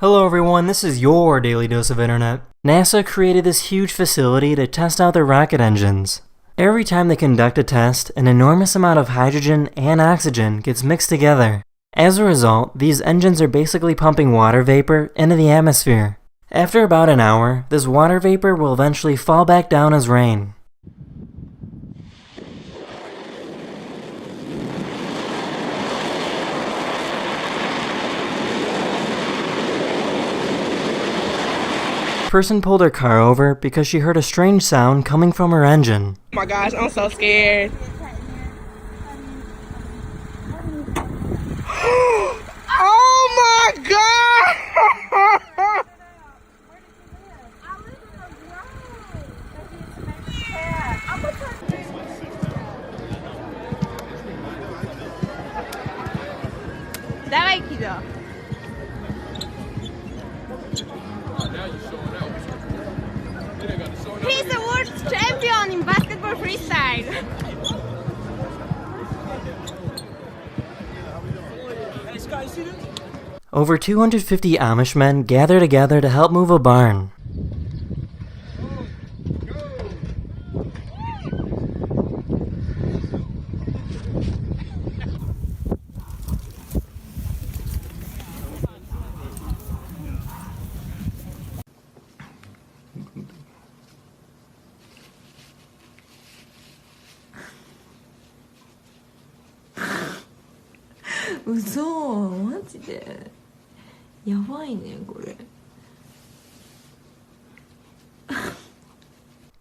Hello everyone, this is your daily dose of internet. NASA created this huge facility to test out their rocket engines. Every time they conduct a test, an enormous amount of hydrogen and oxygen gets mixed together. As a result, these engines are basically pumping water vapor into the atmosphere. After about an hour, this water vapor will eventually fall back down as rain. Person pulled her car over because she heard a strange sound coming from her engine. Oh my gosh, I'm so scared. Oh my god! Давай, Кидо. He's the world champion in basketball freestyle. Over 250 Amish men gather together to help move a barn.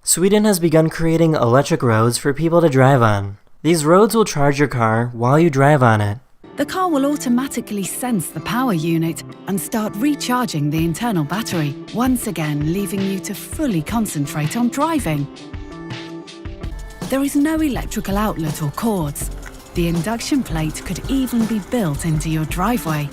Sweden has begun creating electric roads for people to drive on. These roads will charge your car while you drive on it. The car will automatically sense the power unit and start recharging the internal battery, once again leaving you to fully concentrate on driving. There is no electrical outlet or cords. The induction plate could even be built into your driveway.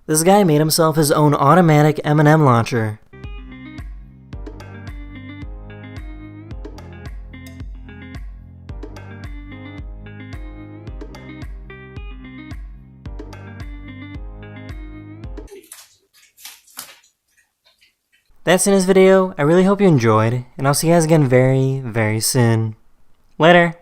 This guy made himself his own automatic M&M launcher. That's in this video. I really hope you enjoyed, and I'll see you guys again very, very soon. Later!